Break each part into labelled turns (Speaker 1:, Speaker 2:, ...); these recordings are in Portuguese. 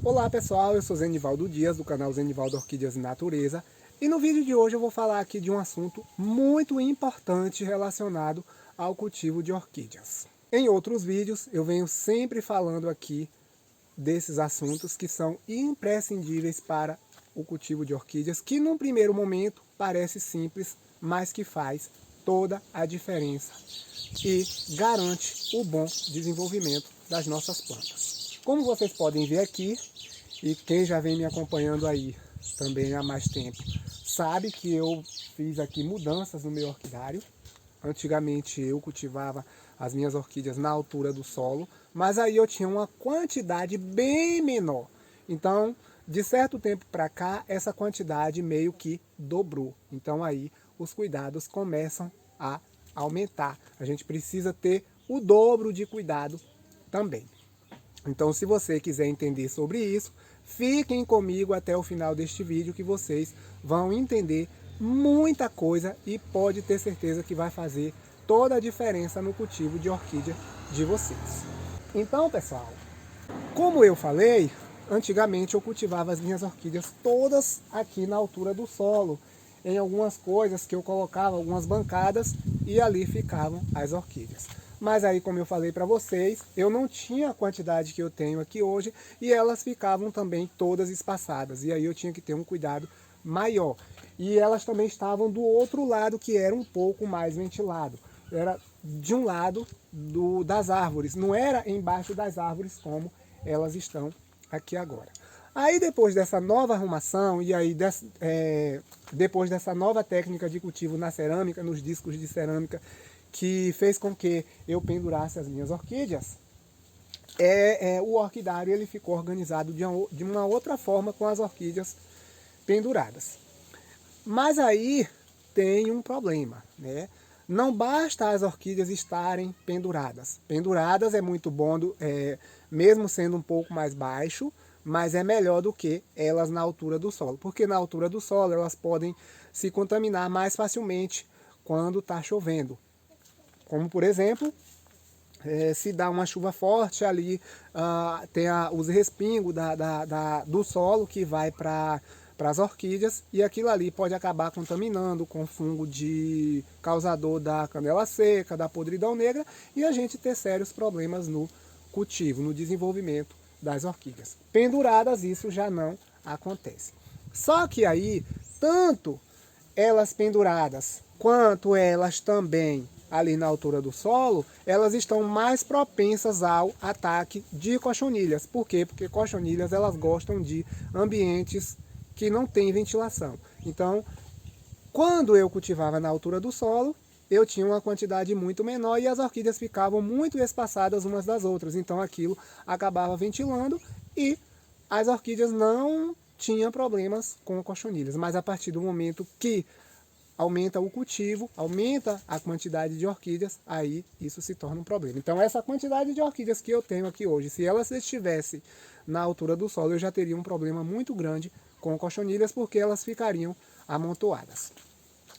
Speaker 1: Olá pessoal, eu sou Zenivaldo Dias do canal Zenivaldo Orquídeas e Natureza e no vídeo de hoje eu vou falar aqui de um assunto muito importante relacionado ao cultivo de orquídeas. Em outros vídeos eu venho sempre falando aqui desses assuntos que são imprescindíveis para o cultivo de orquídeas, que num primeiro momento parece simples, mas que faz toda a diferença e garante o bom desenvolvimento das nossas plantas. Como vocês podem ver aqui, e quem já vem me acompanhando aí também há mais tempo, sabe que eu fiz aqui mudanças no meu orquidário. Antigamente eu cultivava as minhas orquídeas na altura do solo, mas aí eu tinha uma quantidade bem menor. Então, de certo tempo para cá, essa quantidade meio que dobrou. Então aí os cuidados começam a aumentar. A gente precisa ter o dobro de cuidado também. Então, se você quiser entender sobre isso, fiquem comigo até o final deste vídeo que vocês vão entender muita coisa e pode ter certeza que vai fazer toda a diferença no cultivo de orquídea de vocês. Então, pessoal, como eu falei, antigamente eu cultivava as minhas orquídeas todas aqui na altura do solo, em algumas coisas que eu colocava, algumas bancadas, e ali ficavam as orquídeas. Mas aí, como eu falei para vocês, eu não tinha a quantidade que eu tenho aqui hoje e elas ficavam também todas espaçadas. E aí eu tinha que ter um cuidado maior. E elas também estavam do outro lado, que era um pouco mais ventilado. Era de um lado das árvores, não era embaixo das árvores como elas estão aqui agora. Aí depois dessa nova arrumação e aí depois dessa nova técnica de cultivo na cerâmica, nos discos de cerâmica, que fez com que eu pendurasse as minhas orquídeas, o orquidário ele ficou organizado de uma outra forma com as orquídeas penduradas. Mas aí tem um problema, né? Não basta as orquídeas estarem penduradas. Penduradas é muito bom, mesmo sendo um pouco mais baixo, mas é melhor do que elas na altura do solo. Porque na altura do solo elas podem se contaminar mais facilmente quando está chovendo. Como por exemplo, se dá uma chuva forte ali, tem os respingos do solo que vai para as orquídeas e aquilo ali pode acabar contaminando com fungo causador da canela seca, da podridão negra e a gente ter sérios problemas no cultivo, no desenvolvimento das orquídeas. Penduradas isso já não acontece. Só que aí, tanto elas penduradas quanto elas também ali na altura do solo, elas estão mais propensas ao ataque de cochonilhas. Por quê? Porque cochonilhas elas gostam de ambientes que não tem ventilação. Então, quando eu cultivava na altura do solo, eu tinha uma quantidade muito menor e as orquídeas ficavam muito espaçadas umas das outras. Então aquilo acabava ventilando e as orquídeas não tinham problemas com cochonilhas. Mas a partir do momento que aumenta o cultivo, aumenta a quantidade de orquídeas, aí isso se torna um problema. Então essa quantidade de orquídeas que eu tenho aqui hoje, se elas estivessem na altura do solo, eu já teria um problema muito grande com cochonilhas, porque elas ficariam amontoadas.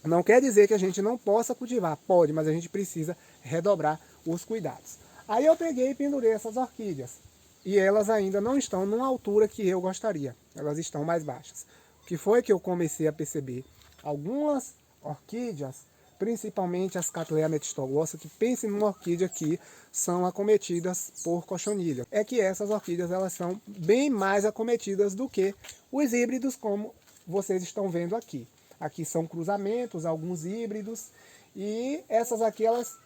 Speaker 1: Não quer dizer que a gente não possa cultivar, pode, mas a gente precisa redobrar os cuidados. Aí eu peguei e pendurei essas orquídeas, e elas ainda não estão numa altura que eu gostaria, elas estão mais baixas. O que foi que eu comecei a perceber? Algumas orquídeas, principalmente as Cattleya metistrogossa, que pensem numa orquídea que são acometidas por cochonilha. É que essas orquídeas elas são bem mais acometidas do que os híbridos, como vocês estão vendo aqui. Aqui são cruzamentos, alguns híbridos, e essas aqui, elas,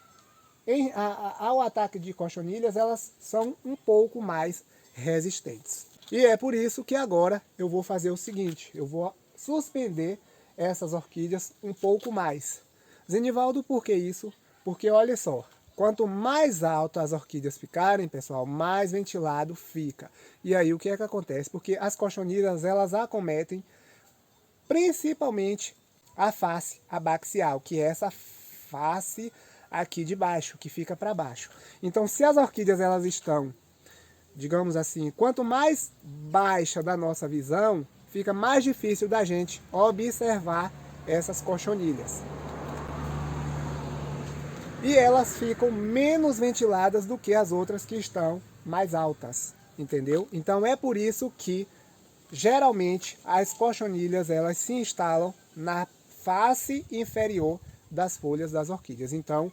Speaker 1: ao ataque de cochonilhas, elas são um pouco mais resistentes. E é por isso que agora eu vou fazer o seguinte, eu vou suspender essas orquídeas um pouco mais. Zenivaldo, por que isso? Porque olha só, quanto mais alto as orquídeas ficarem, pessoal, mais ventilado fica. E aí o que é que acontece? Porque as cochonilhas, elas acometem principalmente a face abaxial, que é essa face aqui de baixo, que fica para baixo. Então, se as orquídeas elas estão, digamos assim, quanto mais baixa da nossa visão, fica mais difícil da gente observar essas cochonilhas. E elas ficam menos ventiladas do que as outras que estão mais altas. entendeu? Então é por isso que geralmente as cochonilhas elas se instalam na face inferior das folhas das orquídeas. Então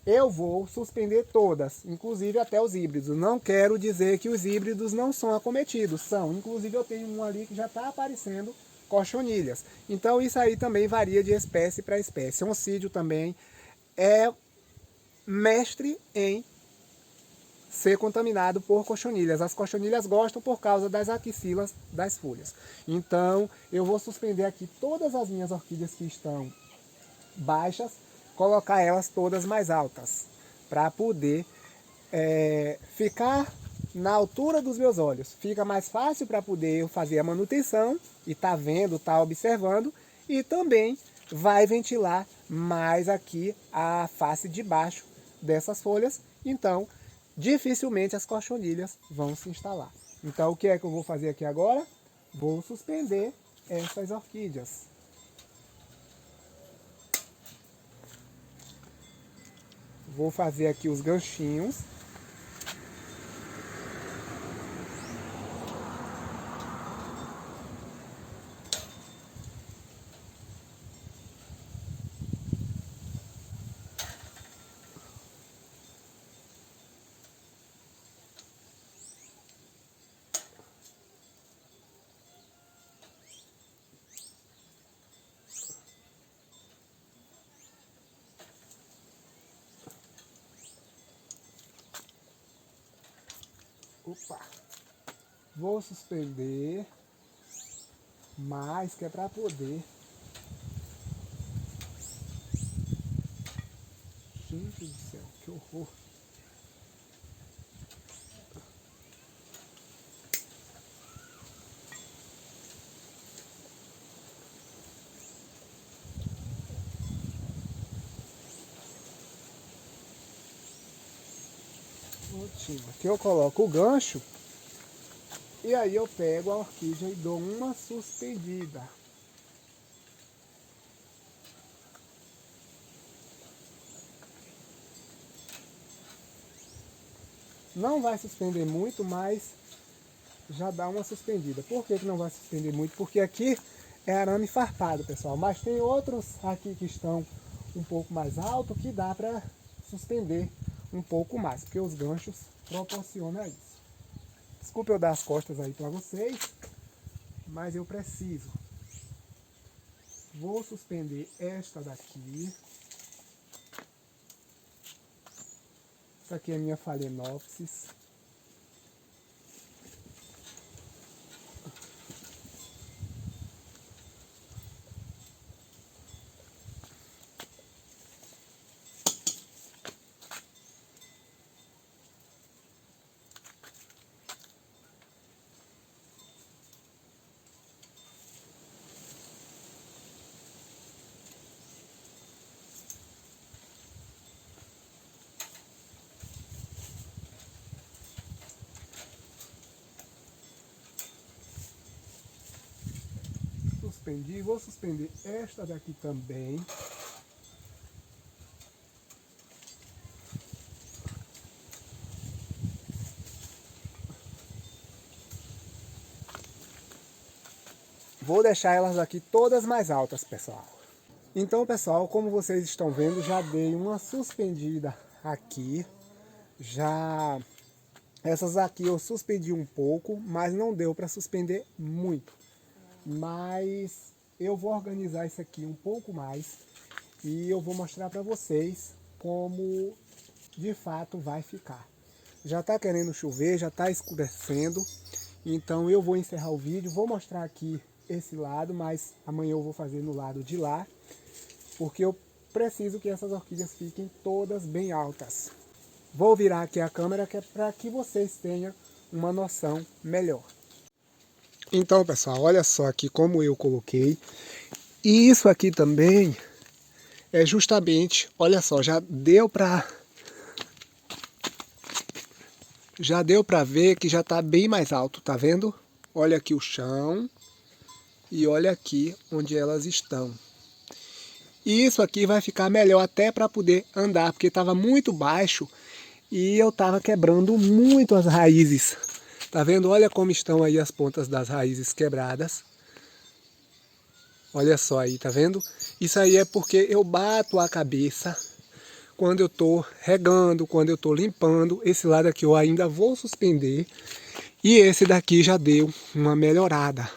Speaker 1: eu vou suspender todas, inclusive até os híbridos. Não quero dizer que os híbridos não são acometidos, são. Inclusive eu tenho um ali que já está aparecendo cochonilhas. Então isso aí também varia de espécie para espécie. O oncídio também é mestre em ser contaminado por cochonilhas. As cochonilhas gostam por causa das axilas das folhas. Então eu vou suspender aqui todas as minhas orquídeas que estão baixas, colocar elas todas mais altas, para poder ficar na altura dos meus olhos. Fica mais fácil para poder eu fazer a manutenção e tá vendo, tá observando, e também vai ventilar mais aqui a face de baixo dessas folhas. Então dificilmente as cochonilhas vão se instalar. Então o que é que eu vou fazer aqui agora? Vou suspender essas orquídeas. Vou fazer aqui os ganchinhos. Opa! Vou suspender mais, que é para poder. Gente do céu, que horror! Aqui eu coloco o gancho e aí eu pego a orquídea e dou uma suspendida. Não vai suspender muito, mas já dá uma suspendida. Por que não vai suspender muito? Porque aqui é arame farpado, pessoal. Mas tem outros aqui que estão um pouco mais alto que dá para suspender um pouco mais, porque os ganchos proporcionam isso. Desculpe eu dar as costas aí para vocês, mas eu preciso. Vou suspender esta daqui. Essa aqui é a minha Phalaenopsis. Suspendi, vou suspender esta daqui também. Vou deixar elas aqui todas mais altas, pessoal. Então, pessoal, como vocês estão vendo, já dei uma suspendida aqui. Já essas aqui eu suspendi um pouco, mas não deu para suspender muito. Mas eu vou organizar isso aqui um pouco mais e eu vou mostrar para vocês como de fato vai ficar. Já está querendo chover, já está escurecendo, então eu vou encerrar o vídeo, vou mostrar aqui esse lado, mas amanhã eu vou fazer no lado de lá, porque eu preciso que essas orquídeas fiquem todas bem altas. Vou virar aqui a câmera para que vocês tenham uma noção melhor. Então, pessoal, olha só aqui como eu coloquei. E isso aqui também é justamente, olha só, já deu para ver que já está bem mais alto, tá vendo? Olha aqui o chão e olha aqui onde elas estão. E isso aqui vai ficar melhor até para poder andar, porque estava muito baixo e eu estava quebrando muito as raízes Tá vendo? Olha como estão aí as pontas das raízes quebradas. Olha só aí, tá vendo? Isso aí é porque eu bato a cabeça quando eu tô regando, quando eu tô limpando. Esse lado aqui eu ainda vou suspender. E esse daqui já deu uma melhorada.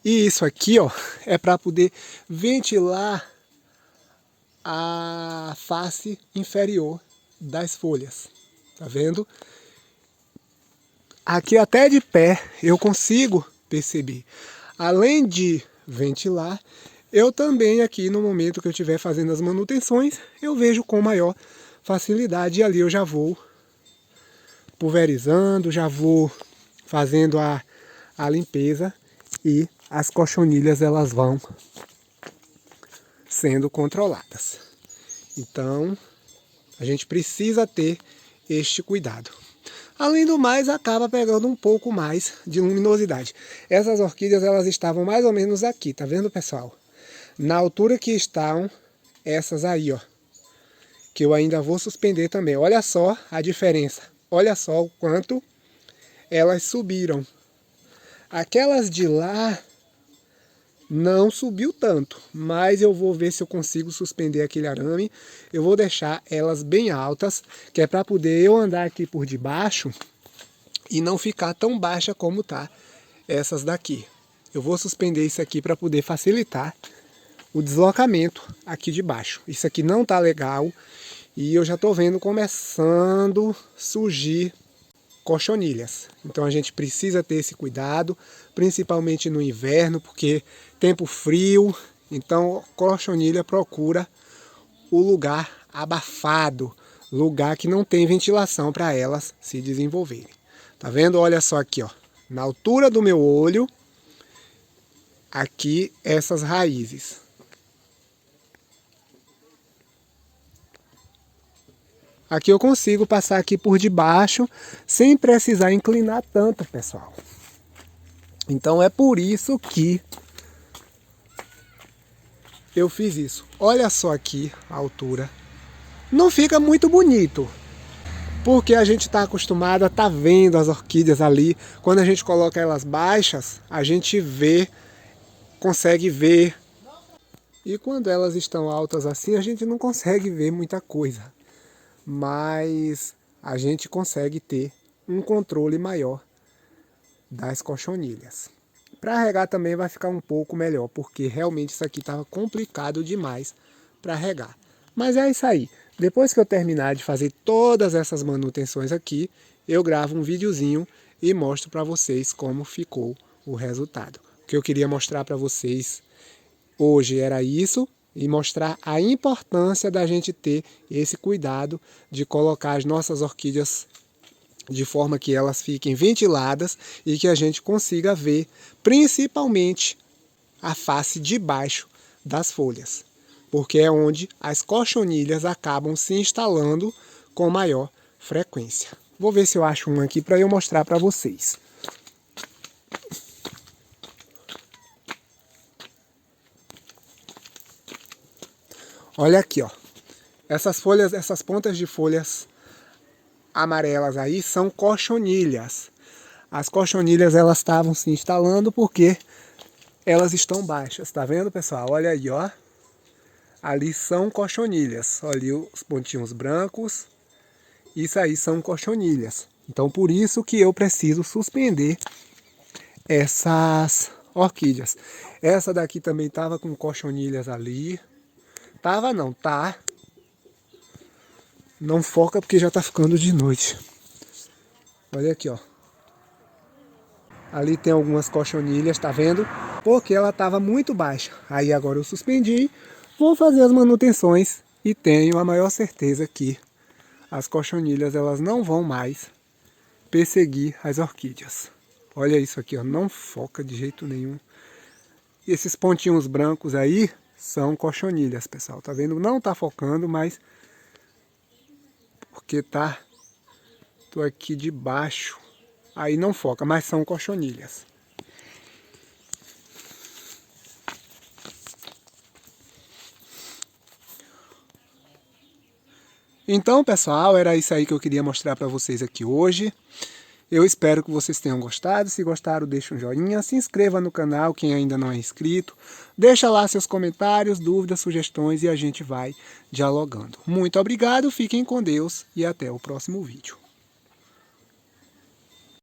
Speaker 1: E isso aqui, ó, é para poder ventilar a face inferior das folhas. Tá vendo? Aqui até de pé eu consigo perceber. Além de ventilar, eu também aqui no momento que eu estiver fazendo as manutenções, eu vejo com maior facilidade. E ali eu já vou pulverizando, já vou fazendo a limpeza e as cochonilhas elas vão sendo controladas. Então a gente precisa ter este cuidado. Além do mais, acaba pegando um pouco mais de luminosidade. Essas orquídeas elas estavam mais ou menos aqui, tá vendo, pessoal? Na altura que estão essas aí, ó, que eu ainda vou suspender também. Olha só a diferença. Olha só o quanto elas subiram. Aquelas de lá não subiu tanto, mas eu vou ver se eu consigo suspender aquele arame. Eu vou deixar elas bem altas, que é para poder eu andar aqui por debaixo e não ficar tão baixa como tá essas daqui. Eu vou suspender isso aqui para poder facilitar o deslocamento aqui de baixo. Isso aqui não tá legal e eu já tô vendo começando a surgir cochonilhas. Então a gente precisa ter esse cuidado, principalmente no inverno, porque tempo frio, então cochonilha procura o lugar abafado, lugar que não tem ventilação para elas se desenvolverem. Tá vendo? Olha só aqui, ó, na altura do meu olho, aqui essas raízes. Aqui eu consigo passar aqui por debaixo sem precisar inclinar tanto, pessoal. Então é por isso que eu fiz isso. Olha só aqui a altura. Não fica muito bonito, porque a gente está acostumado a estar vendo as orquídeas ali. Quando a gente coloca elas baixas, a gente vê, consegue ver. E quando elas estão altas assim, a gente não consegue ver muita coisa. Mas a gente consegue ter um controle maior das cochonilhas. Para regar também vai ficar um pouco melhor, porque realmente isso aqui estava complicado demais para regar. Mas é isso aí. Depois que eu terminar de fazer todas essas manutenções aqui, eu gravo um videozinho e mostro para vocês como ficou o resultado. O que eu queria mostrar para vocês hoje era isso, e mostrar a importância da gente ter esse cuidado de colocar as nossas orquídeas de forma que elas fiquem ventiladas e que a gente consiga ver principalmente a face de baixo das folhas, porque é onde as cochonilhas acabam se instalando com maior frequência. Vou ver se eu acho um aqui para eu mostrar para vocês. Olha aqui, ó. Essas folhas, essas pontas de folhas amarelas aí são cochonilhas. As cochonilhas elas estavam se instalando porque elas estão baixas, tá vendo, pessoal? Olha aí, ó. Ali são cochonilhas. Olha ali os pontinhos brancos. Isso aí são cochonilhas. Então por isso que eu preciso suspender essas orquídeas. Essa daqui também tava com cochonilhas ali. Tava não, tá? Não foca porque já tá ficando de noite. Olha aqui, ó. Ali tem algumas cochonilhas, tá vendo? Porque ela estava muito baixa. Aí agora eu suspendi, vou fazer as manutenções e tenho a maior certeza que as cochonilhas elas não vão mais perseguir as orquídeas. Olha isso aqui, ó, não foca de jeito nenhum. E esses pontinhos brancos aí são cochonilhas, pessoal. Tá vendo? Não tá focando, mas porque tô aqui debaixo. Aí não foca, mas são cochonilhas. Então, pessoal, era isso aí que eu queria mostrar para vocês aqui hoje. Eu espero que vocês tenham gostado. Se gostaram, deixa um joinha, se inscreva no canal quem ainda não é inscrito. Deixa lá seus comentários, dúvidas, sugestões e a gente vai dialogando. Muito obrigado, fiquem com Deus e até o próximo vídeo.